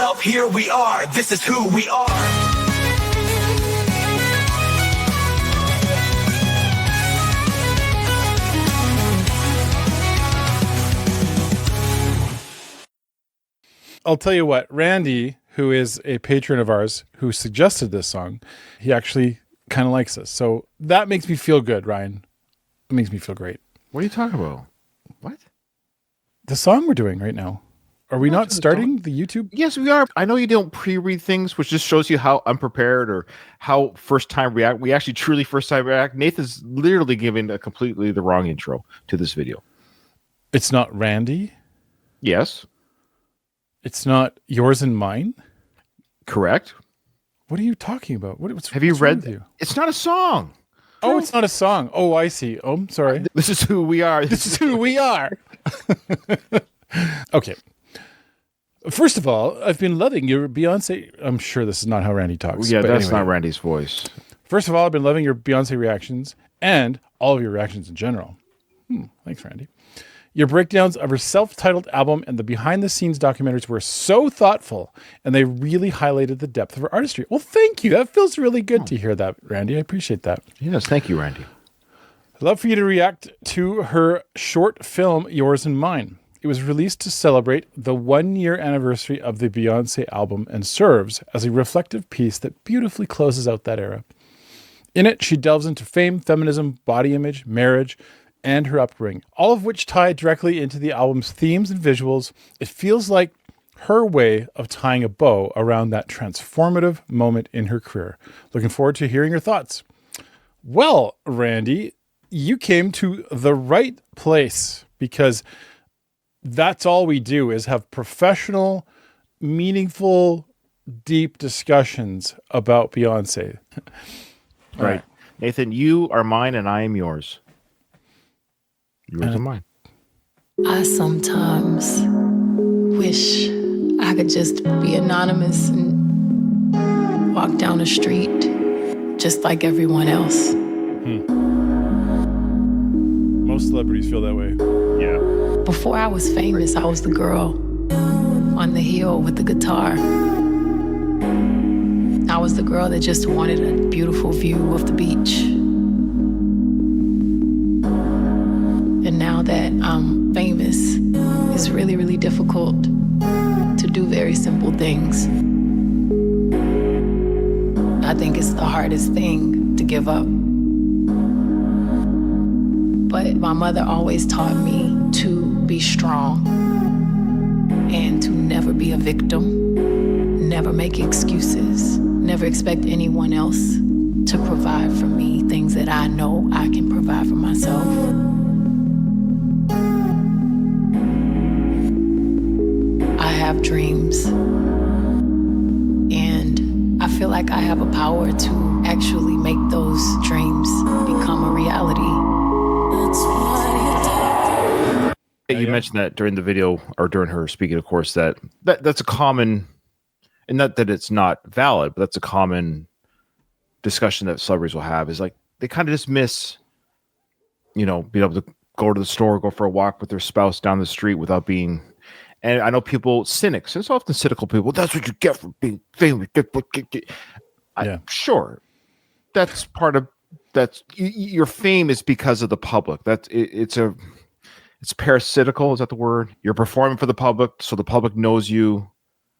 Welp, here we are. This is who we are. I'll tell you what, Randy, who is a patron of ours, who suggested this song, he actually kind of likes us. So that makes me feel good, Ryan. It makes me feel great. What are you talking about? What? The song we're doing right now. Are we not starting the YouTube? Yes, we are. I know you don't pre-read things, which just shows you how unprepared or how first time react. We actually truly first time react. Nathan's literally giving a completely the wrong intro to this video. It's not Randy? Yes. It's not yours and mine? Correct. What are you talking about? Have you read? It's not a song. Oh, it's not a song. Oh, I see. Oh, I'm sorry. This is who we are. This is who we are. Okay. First of all, I've been loving your Beyonce. I'm sure this is not how Randy talks. Yeah, that's anyway. not Randy's voice. First of all, I've been loving your Beyonce reactions and all of your reactions in general. Thanks, Randy. Your breakdowns of her self-titled album and the behind-the-scenes documentaries were so thoughtful, and they really highlighted the depth of her artistry. Well, thank you. That feels really good to hear that, Randy. I appreciate that. Yes, thank you, Randy. I'd love for you to react to her short film, Yours and Mine. It was released to celebrate the 1-year anniversary of the Beyonce album and serves as a reflective piece that beautifully closes out that era. In it, she delves into fame, feminism, body image, marriage, and her upbringing, all of which tie directly into the album's themes and visuals. It feels like her way of tying a bow around that transformative moment in her career. Looking forward to hearing your thoughts. Well, Randy, you came to the right place because that's all we do is have professional, meaningful, deep discussions about Beyonce. Right. Nathan, you are mine and I am yours. Yours and mine. I sometimes wish I could just be anonymous and walk down the street just like everyone else. Most celebrities feel that way. Yeah. Before I was famous, I was the girl on the hill with the guitar. I was the girl that just wanted a beautiful view of the beach. And now that I'm famous, it's really, really difficult to do very simple things. I think it's the hardest thing to give up. But my mother always taught me to be strong and to never be a victim, never make excuses, never expect anyone else to provide for me things that I know I can provide for myself. I have dreams, and I feel like I have a power to actually make those dreams become a reality. You mentioned that during the video, or during her speaking, of course, that's a common, and not that it's not valid, but that's a common discussion that celebrities will have, is like they kind of dismiss, being able to go to the store, go for a walk with their spouse down the street without being. And I know people, cynics, and it's often cynical people, that's what you get for being famous. Sure. That's part of, your fame is because of the public. It's parasitical. Is that the word? You're performing for the public, so the public knows you.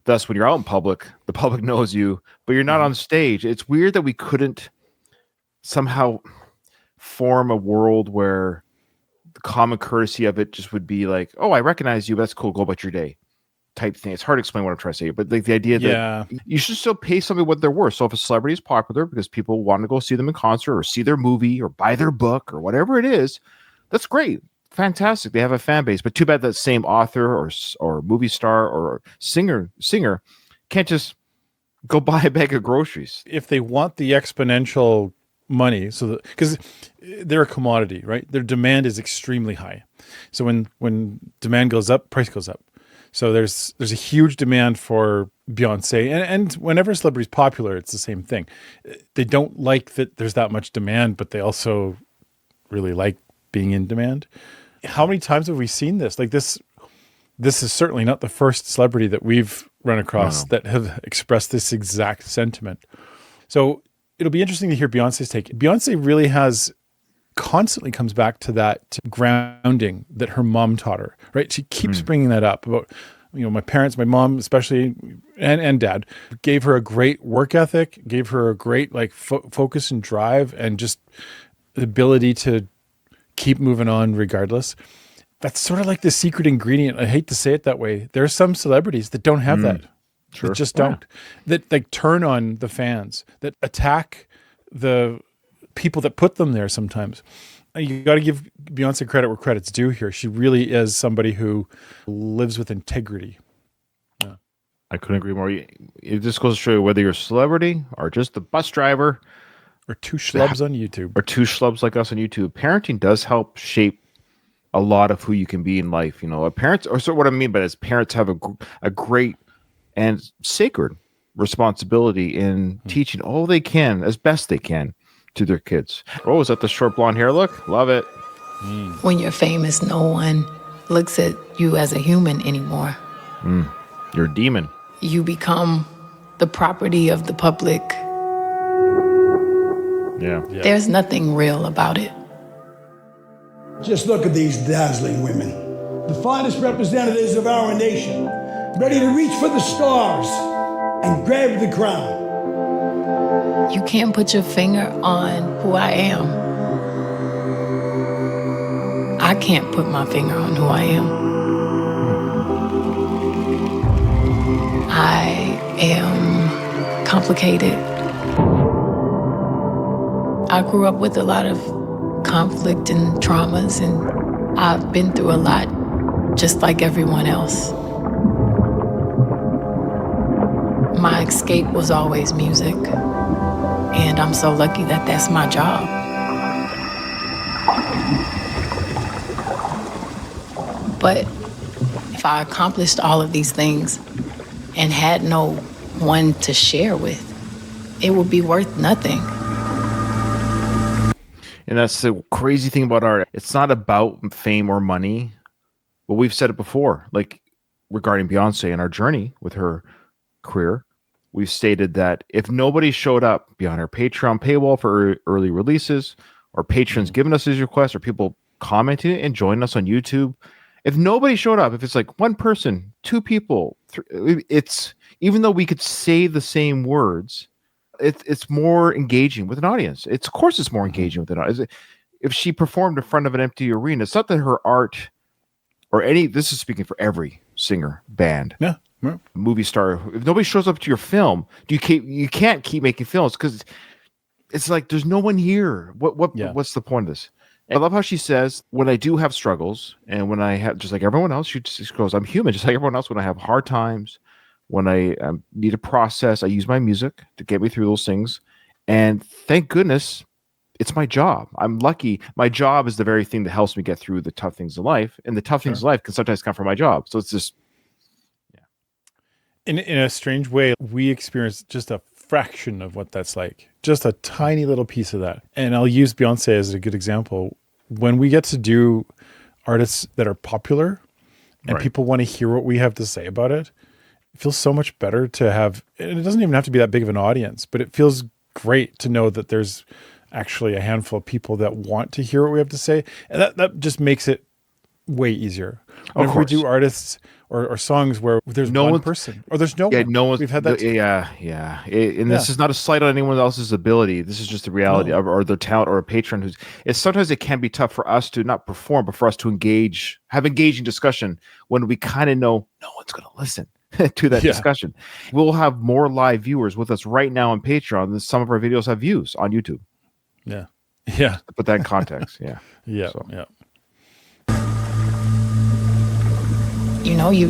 Thus, when you're out in public, the public knows you, but you're not on stage. It's weird that we couldn't somehow form a world where the common courtesy of it just would be like, oh, I recognize you. That's cool. Go about your day type thing. It's hard to explain what I'm trying to say, but like the idea that you should still pay somebody what they're worth. So if a celebrity is popular because people want to go see them in concert or see their movie or buy their book or whatever it is, that's great. Fantastic. They have a fan base, but too bad that same author or movie star or singer can't just go buy a bag of groceries. If they want the exponential money, because they're a commodity, right? Their demand is extremely high. So when demand goes up, price goes up. So there's a huge demand for Beyonce, and whenever a celebrity is popular, it's the same thing. They don't like that there's that much demand, but they also really like being in demand. How many times have we seen this? Like this this is certainly not the first celebrity that we've run across that have expressed this exact sentiment. So it'll be interesting to hear Beyonce's take. Beyonce really constantly comes back to that grounding that her mom taught her, right? She keeps bringing that up about, my parents, my mom especially, and dad gave her a great work ethic, gave her a great focus and drive, and just the ability to keep moving on regardless. That's sort of like the secret ingredient. I hate to say it that way. There are some celebrities that don't have that. Sure. That just don't. That turn on the fans, that attack the people that put them there sometimes. You got to give Beyonce credit where credit's due here. She really is somebody who lives with integrity. Yeah. I couldn't agree more. It just goes to show you whether you're a celebrity or just a bus driver. Or two schlubs on YouTube. Or two schlubs like us on YouTube. Parenting does help shape a lot of who you can be in life. Parents, or so what I mean by this, parents have a great and sacred responsibility in teaching all they can, as best they can, to their kids. Oh, is that the short blonde hair look? Love it. When you're famous, no one looks at you as a human anymore. You're a demon. You become the property of the public. Yeah. There's nothing real about it. Just look at these dazzling women, the finest representatives of our nation, ready to reach for the stars and grab the crown. You can't put your finger on who I am. I can't put my finger on who I am. I am complicated. I grew up with a lot of conflict and traumas, and I've been through a lot, just like everyone else. My escape was always music, and I'm so lucky that that's my job. But if I accomplished all of these things and had no one to share with, it would be worth nothing. And that's the crazy thing about art. It's not about fame or money. But we've said it before, like regarding Beyonce and our journey with her career. We've stated that if nobody showed up beyond our Patreon paywall for early releases, or patrons giving us these requests, or people commenting and joining us on YouTube, if nobody showed up, if it's like one person, two people, it's, even though we could say the same words, it's more engaging with an audience. Of course it's more engaging with an audience. If she performed in front of an empty arena, it's not that her art or this is speaking for every singer, band, movie star. If nobody shows up to your film, you can't keep making films, because it's like there's no one here. What's the point of this? And I love how she says, when I do have struggles, and when I have, just like everyone else, she just goes, I'm human, just like everyone else. When I have hard times, when I need a process, I use my music to get me through those things. And thank goodness, it's my job. I'm lucky. My job is the very thing that helps me get through the tough things in life. And the tough things in life can sometimes come from my job. So it's just, In a strange way, we experience just a fraction of what that's like. Just a tiny little piece of that. And I'll use Beyonce as a good example. When we get to do artists that are popular and people want to hear what we have to say about it, it feels so much better to have, and it doesn't even have to be that big of an audience, but it feels great to know that there's actually a handful of people that want to hear what we have to say. And that just makes it way easier. Whenever we do artists or songs where there's one person or there's no one. No one. We've had that. This is not a slight on anyone else's ability. This is just the reality or their talent, or a patron sometimes it can be tough for us to not perform, but for us to have engaging discussion when we kind of know no one's going to listen to that discussion. We'll have more live viewers with us right now on Patreon than some of our videos have views on YouTube. Yeah. To put that in context. Yeah. You know, you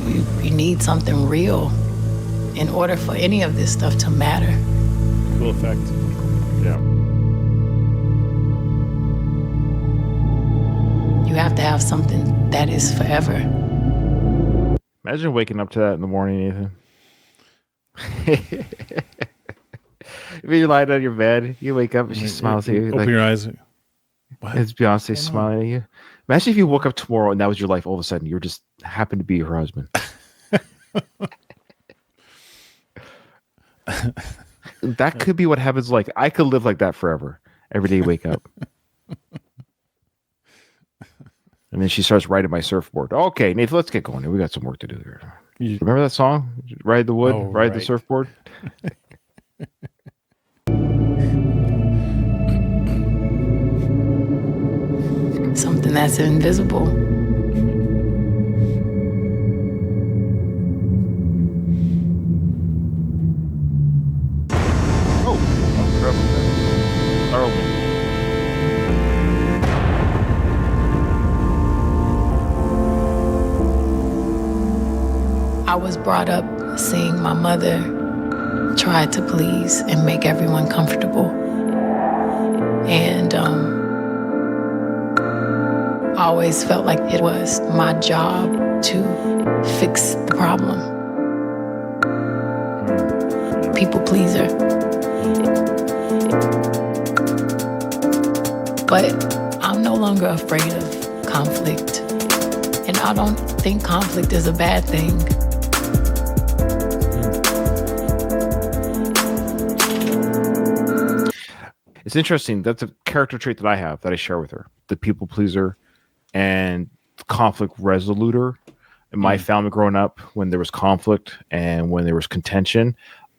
need something real in order for any of this stuff to matter. Cool effect. Yeah. You have to have something that is forever. Imagine waking up to that in the morning, Nathan. If you're lying on your bed, you wake up and she smiles at you. Open your eyes. What? It's Beyonce smiling at you. Imagine if you woke up tomorrow and that was your life. All of a sudden, you're just happen to be her husband. That could be what happens. Like, I could live like that forever. Every day you wake up. And then she starts riding my surfboard. Okay, Nathan, let's get going. We got some work to do here. Remember that song? Ride the wood, ride the surfboard? Something that's invisible. I was brought up seeing my mother try to please and make everyone comfortable. And I always felt like it was my job to fix the problem. People pleaser. But I'm no longer afraid of conflict. And I don't think conflict is a bad thing. It's interesting. That's a character trait that I have that I share with her. The people pleaser and conflict resoluter. In my family growing up, when there was conflict and when there was contention,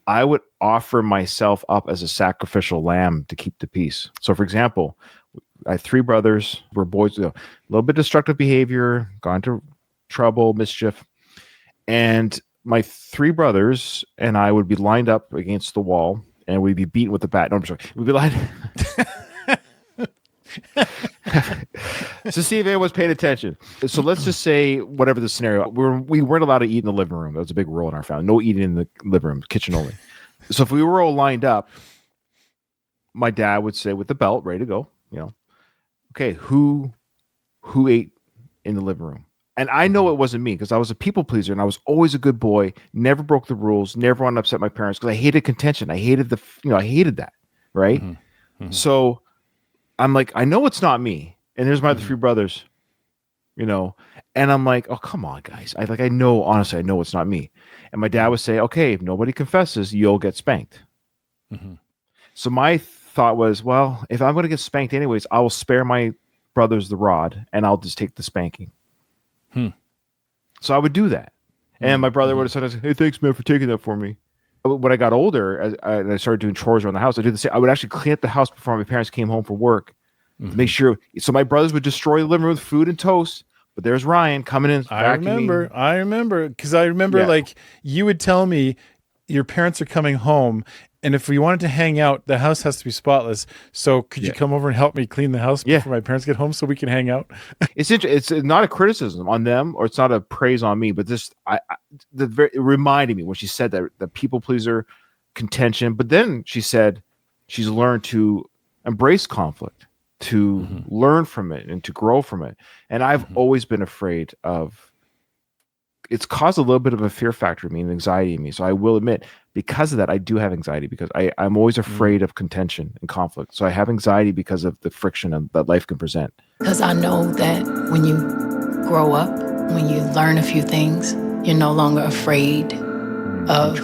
I would offer myself up as a sacrificial lamb to keep the peace. So, for example, I had 3 brothers, were boys, a little bit destructive behavior, got into trouble, mischief. And my 3 brothers and I would be lined up against the wall and we'd be beaten with the bat. No, I'm sorry. We'd be lined to see if anyone's paying attention. So let's just say, whatever the scenario, we weren't allowed to eat in the living room. That was a big rule in our family. No eating in the living room, kitchen only. So if we were all lined up, my dad would say with the belt, ready to go, okay, who ate in the living room? And I know it wasn't me because I was a people pleaser and I was always a good boy, never broke the rules, never wanted to upset my parents because I hated contention. I hated I hated that. Right. Mm-hmm. So I'm like, I know it's not me. And there's my other 3 brothers, and I'm like, oh, come on, guys. Honestly, I know it's not me. And my dad would say, okay, if nobody confesses, you'll get spanked. Mm-hmm. So my thought was, well, if I'm going to get spanked anyways, I will spare my brothers the rod and I'll just take the spanking. So I would do that. And my brother would have said, hey, thanks, man, for taking that for me. When I got older and I started doing chores around the house, I did the same. I would actually clean up the house before my parents came home from work to make sure. So my brothers would destroy the living room with food and toast. But there's Ryan coming in. I remember because I remember like you would tell me your parents are coming home. And if we wanted to hang out, the house has to be spotless. So could you come over and help me clean the house before my parents get home so we can hang out? It's not a criticism on them or it's not a praise on me, but just it reminded me when she said that the people pleaser contention. But then she said she's learned to embrace conflict, to learn from it and to grow from it. And I've always been afraid of. It's caused a little bit of a fear factor in me and anxiety in me. So I will admit, because of that, I do have anxiety because I'm always afraid of contention and conflict. So I have anxiety because of the friction that life can present. Because I know that when you grow up, when you learn a few things, you're no longer afraid of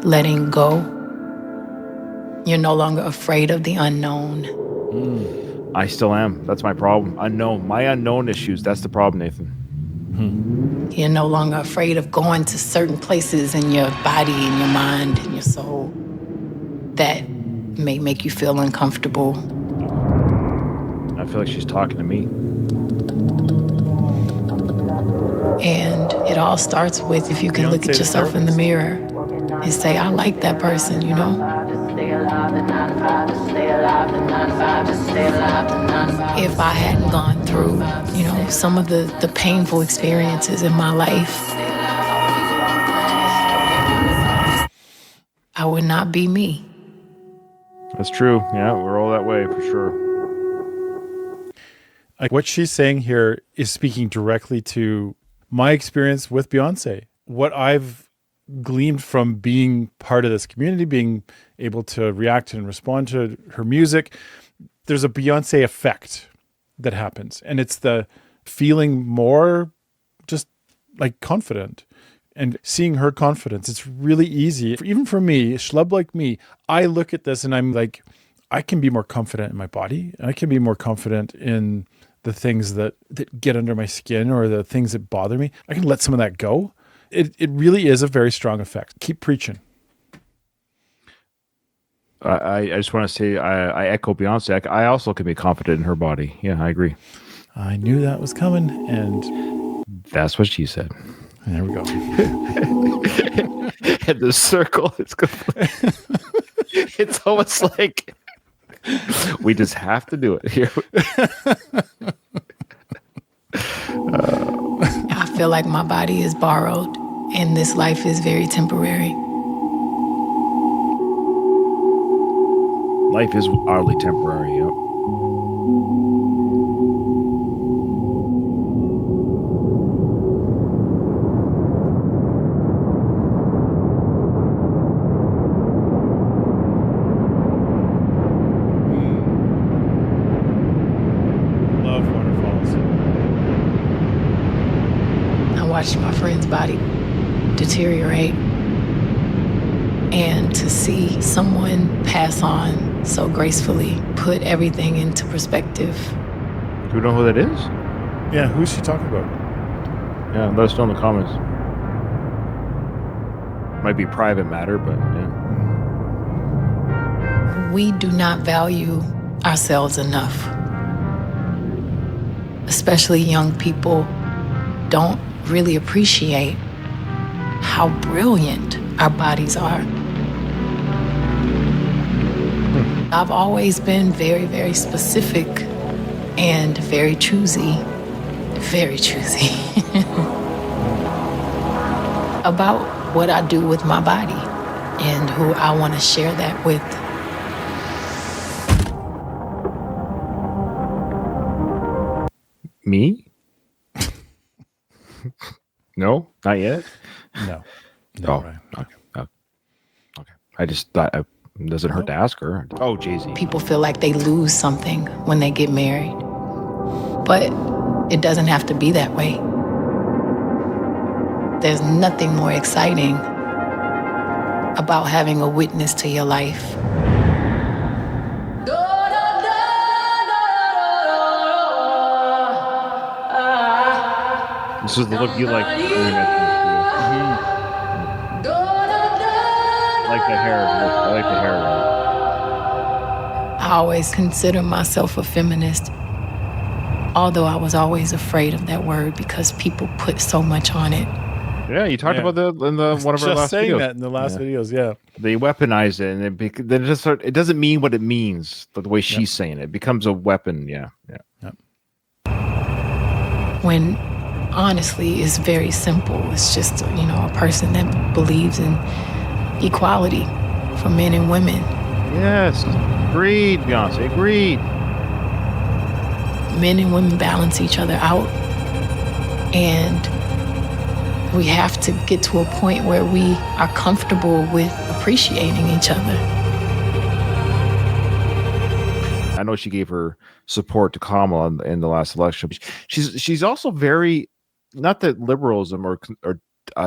letting go. You're no longer afraid of the unknown. I still am. That's my problem. Unknown. My unknown issues. That's the problem, Nathan. You're no longer afraid of going to certain places in your body and your mind and your soul that may make you feel uncomfortable. I feel like she's talking to me. And it all starts with if you can look at yourself in the mirror and say, I like that person, If I hadn't gone through, some of the painful experiences in my life, I would not be me. That's true. Yeah, we're all that way for sure. What she's saying here is speaking directly to my experience with Beyonce. What I've gleaned from being part of this community, being able to react and respond to her music, there's a Beyonce effect that happens. And it's the feeling more just like confident. And seeing her confidence, it's really easy. Even for me, a schlub like me, I look at this and I'm like, I can be more confident in my body. And I can be more confident in the things that get under my skin or the things that bother me. I can let some of that go. It really is a very strong effect. Keep preaching. I just want to say I echo Beyonce. I also can be confident in her body. Yeah, I agree. I knew that was coming, and that's what she said. There we go. And the circle is complete. It's almost like we just have to do it here. I feel like my body is borrowed, and this life is very temporary. Life is oddly temporary, yep. Love waterfalls. I watched my friend's body deteriorate, and to see someone pass on so gracefully put everything into perspective. Do you know who that is? Yeah, who's she talking about? Yeah, let us know in the comments. Might be private matter, but yeah. We do not value ourselves enough. Especially young people don't really appreciate how brilliant our bodies are. I've always been very, very specific and very choosy about what I do with my body and who I want to share that with. Me? No, not yet. No. Oh, Right. okay. I just thought it doesn't hurt to ask her. Oh, Jay-Z. People feel like they lose something when they get married, but it doesn't have to be that way. There's nothing more exciting about having a witness to your life. This is the look you like when you mentioned I like the hair. I like the hair. I always consider myself a feminist, although I was always afraid of that word because people put so much on it. Yeah, you talked about that in one of our Just last saying videos. that in the last videos, yeah. They weaponize it, and then it doesn't mean what it means. The way she's saying it becomes a weapon. Yeah. When honestly, it's very simple. It's just, a person that believes in equality for men and women. Yes, agreed, Beyonce, agreed. Men and women balance each other out, and we have to get to a point where we are comfortable with appreciating each other. I know she gave her support to Kamala in the last election. She's also very, not that liberalism or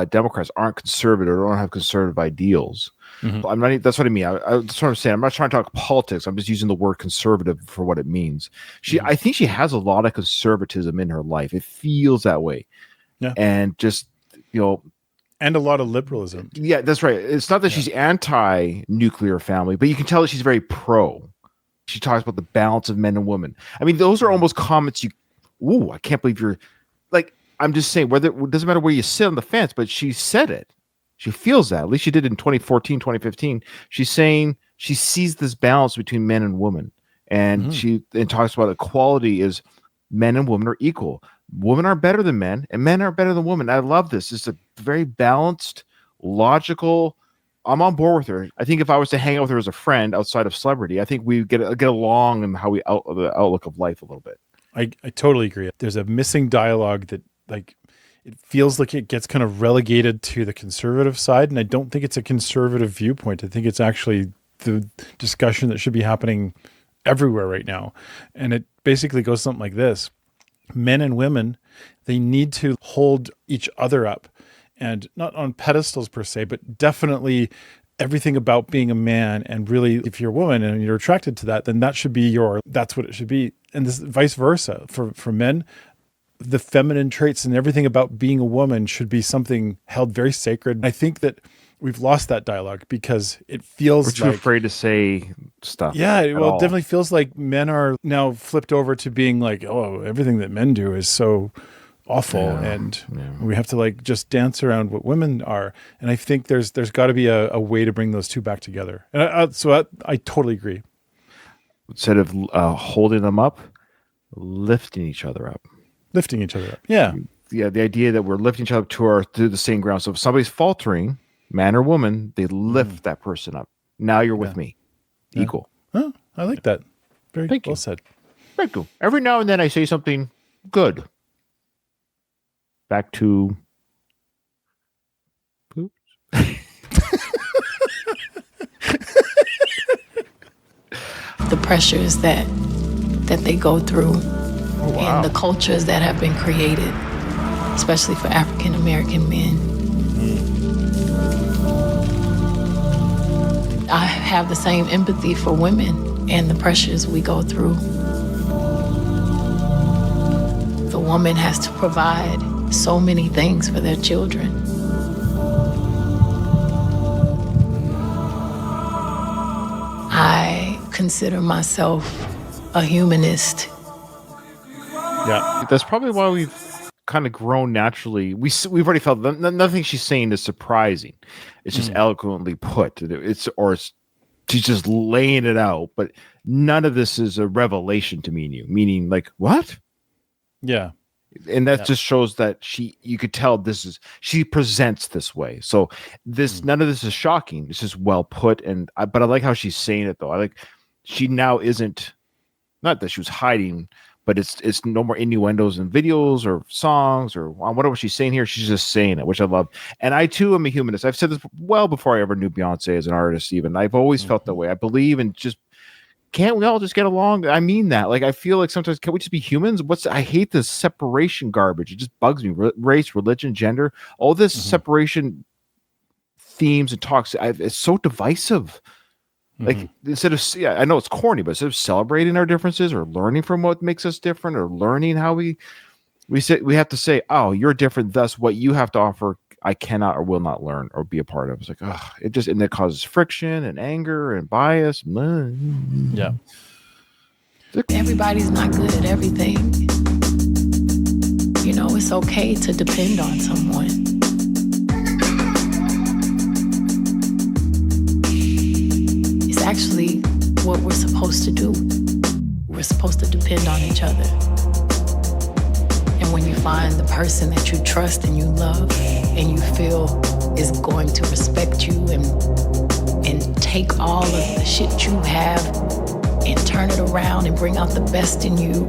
Democrats aren't conservative or don't have conservative ideals. Mm-hmm. I'm not. That's what I mean. That's what I'm saying. I'm not trying to talk politics. I'm just using the word conservative for what it means. I think she has a lot of conservatism in her life. It feels that way. Yeah. And just, and a lot of liberalism. Yeah, that's right. It's not that she's anti-nuclear family, but you can tell that she's very pro. She talks about the balance of men and women. I mean, those are almost comments I can't believe you're like, I'm just saying, it doesn't matter where you sit on the fence, but she said it. She feels that. At least she did in 2014, 2015. She's saying she sees this balance between men and women. And she talks about equality is men and women are equal. Women are better than men, and men are better than women. I love this. It's a very balanced, logical. I'm on board with her. I think if I was to hang out with her as a friend outside of celebrity, I think we get along in how the outlook of life a little bit. I totally agree. There's a missing dialogue that it feels like it gets kind of relegated to the conservative side, and I don't think it's a conservative viewpoint. I think it's actually the discussion that should be happening everywhere right now. And it basically goes something like this. Men and women They need to hold each other up, and not on pedestals per se, but definitely everything about being a man. And really, if you're a woman and you're attracted to that, then that should be that's what it should be. And this vice versa for men. The feminine traits and everything about being a woman should be something held very sacred. I think that we've lost that dialogue because it feels we're too afraid to say stuff. Yeah, it definitely feels like men are now flipped over to being like, oh, everything that men do is so awful, and we have to like just dance around what women are. And I think there's got to be a way to bring those two back together. And I totally agree. Instead of holding them up, lifting each other up. Lifting each other up. Yeah. Yeah. The idea that we're lifting each other up to the same ground. So if somebody's faltering, man or woman, they lift that person up. Now you're with me. Equal. Oh, I like that. Very Thank well you. said. Thank you. Every now and then I say something good. Back to poops. The pressures that they go through and the cultures that have been created, especially for African American men. I have the same empathy for women and the pressures we go through. The woman has to provide so many things for their children. I consider myself a humanist. Yeah. That's probably why we've kind of grown naturally. We've already felt nothing she's saying is surprising. It's just eloquently put. She's just laying it out. But none of this is a revelation to me and you. Meaning, like, what? Yeah. And that just shows that you could tell she presents this way. So none of this is shocking. It's just well put. But I like how she's saying it though. I like, she now isn't, not that she was hiding, but it's no more innuendos in videos or songs or whatever she's saying here. She's just saying it, which I love. And I too am a humanist. I've said this well before I ever knew Beyonce as an artist. Even I've always felt that way. I believe in just, can't we all just get along? I mean that. Like, I feel like sometimes, can we just be humans? I hate this separation garbage. It just bugs me. Race, religion, gender, all this separation themes and talks. It's so divisive. Like, instead of, I know it's corny, but instead of celebrating our differences or learning from what makes us different or learning how we have to say, oh, you're different. Thus, what you have to offer, I cannot or will not learn or be a part of. It's like, oh, and it causes friction and anger and bias. Yeah. Everybody's not good at everything. You know, it's okay to depend on someone. It's actually what we're supposed to do. We're supposed to depend on each other. And when you find the person that you trust and you love and you feel is going to respect you and take all of the shit you have and turn it around and bring out the best in you,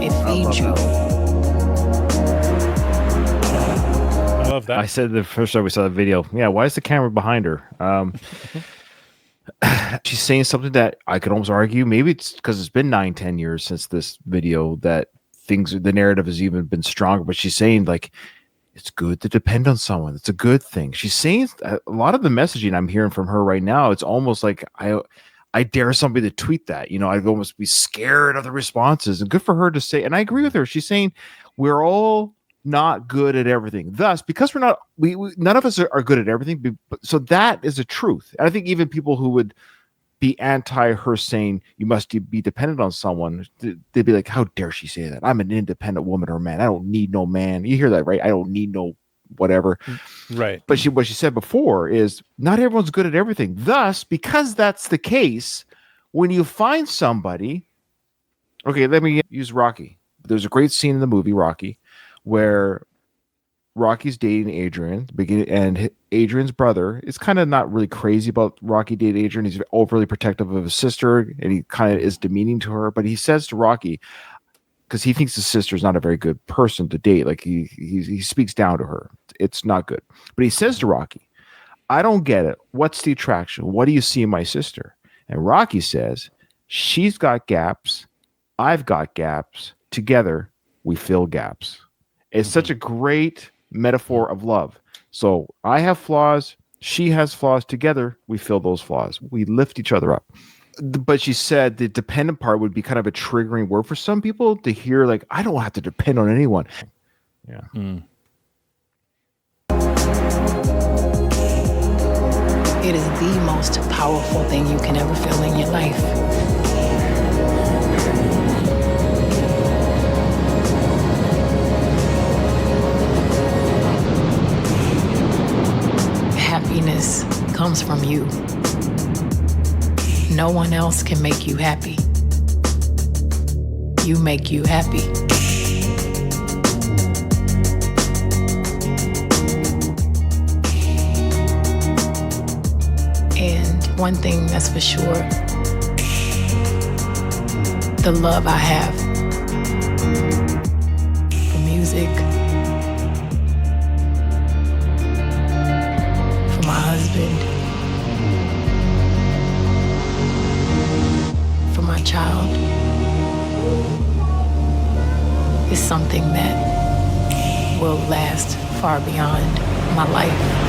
it feeds you. I love that. I said the first time we saw the video, why is the camera behind her? She's saying something that I could almost argue, maybe it's because it's been 9-10 years since this video that the narrative has even been stronger, but she's saying, like, it's good to depend on someone. It's a good thing. She's saying a lot of the messaging I'm hearing from her right now, it's almost like I dare somebody to tweet that. You know, I'd almost be scared of the responses, and good for her to say, and I agree with her. She's saying we're all not good at everything. Thus, because we're not, we none of us are good at everything. So that is a truth. And I think even people who would be anti her saying you must be dependent on someone, they'd be like, how dare she say that? I'm an independent woman or man. I don't need no man. You hear that, right? I don't need no whatever. Right. But what she said before is not everyone's good at everything. Thus, because that's the case, when you find somebody, okay, let me use Rocky. There's a great scene in the movie Rocky where Rocky's dating Adrian, and Adrian's brother is kind of not really crazy about Rocky dating Adrian. He's overly protective of his sister, and he kind of is demeaning to her. But he says to Rocky, because he thinks his sister's not a very good person to date, like he speaks down to her. It's not good. But he says to Rocky, I don't get it. What's the attraction? What do you see in my sister? And Rocky says, she's got gaps. I've got gaps. Together, we fill gaps. It's such a great metaphor of love. So I have flaws. She has flaws. Together, we fill those flaws. We lift each other up. But she said the dependent part would be kind of a triggering word for some people to hear, like, I don't have to depend on anyone. Yeah. It is the most powerful thing you can ever feel in your life. Happiness comes from you. No one else can make you happy. You make you happy. And one thing that's for sure, the love I have for music, for my husband, for my child, is something that will last far beyond my life.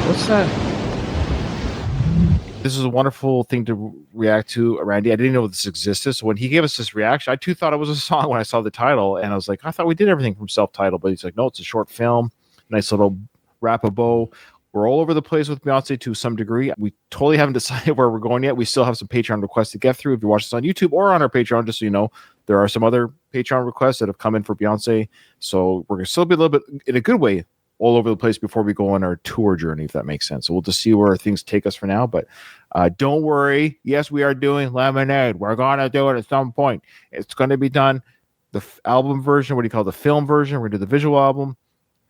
What's that? This is a wonderful thing to react to, Randy. I didn't know this existed. So when he gave us this reaction, I too thought it was a song when I saw the title. And I was like, I thought we did everything from self-titled. But he's like, no, it's a short film. Nice little wrap a bow. We're all over the place with Beyonce to some degree. We totally haven't decided where we're going yet. We still have some Patreon requests to get through. If you watch this on YouTube or on our Patreon, just so you know, there are some other Patreon requests that have come in for Beyonce. So we're going to still be a little bit, in a good way, all over the place before we go on our tour journey, if that makes sense. So we'll just see where things take us for now. But don't worry. Yes, we are doing Lemonade. We're going to do it at some point. It's going to be done. The album version, what do you call it? The film version. We're going to do the visual album.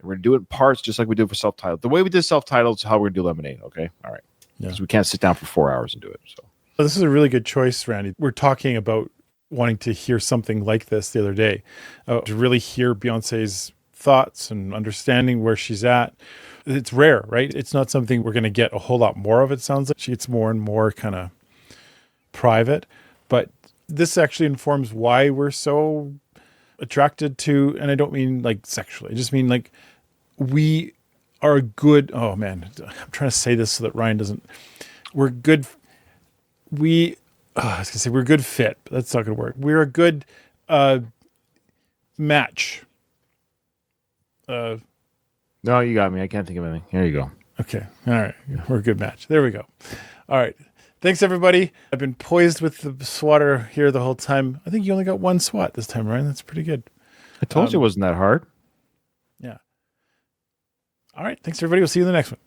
We're going to do it in parts, just like we did for self-titled. The way we did self-titled is how we're going to do Lemonade. Okay. All right. Because we can't sit down for 4 hours and do it. So Well, this is a really good choice, Randy. We're talking about wanting to hear something like this the other day, to really hear Beyonce's thoughts and understanding where she's at. It's rare, right? It's not something we're going to get a whole lot more of. It sounds like she gets more and more kind of private, but this actually informs why we're so attracted to, and I don't mean like sexually, I just mean like we are a good, oh man, I'm trying to say this so that Ryan doesn't, we're good. I was going to say we're a good fit, but that's not going to work. We're a good match. no, you got me. I can't think of anything. There you go. Okay. All right. We're a good match. There we go. All right. Thanks, everybody. I've been poised with the swatter here the whole time. I think you only got one swat this time, Ryan. That's pretty good. I told you it wasn't that hard. Yeah. All right. Thanks, everybody. We'll see you in the next one.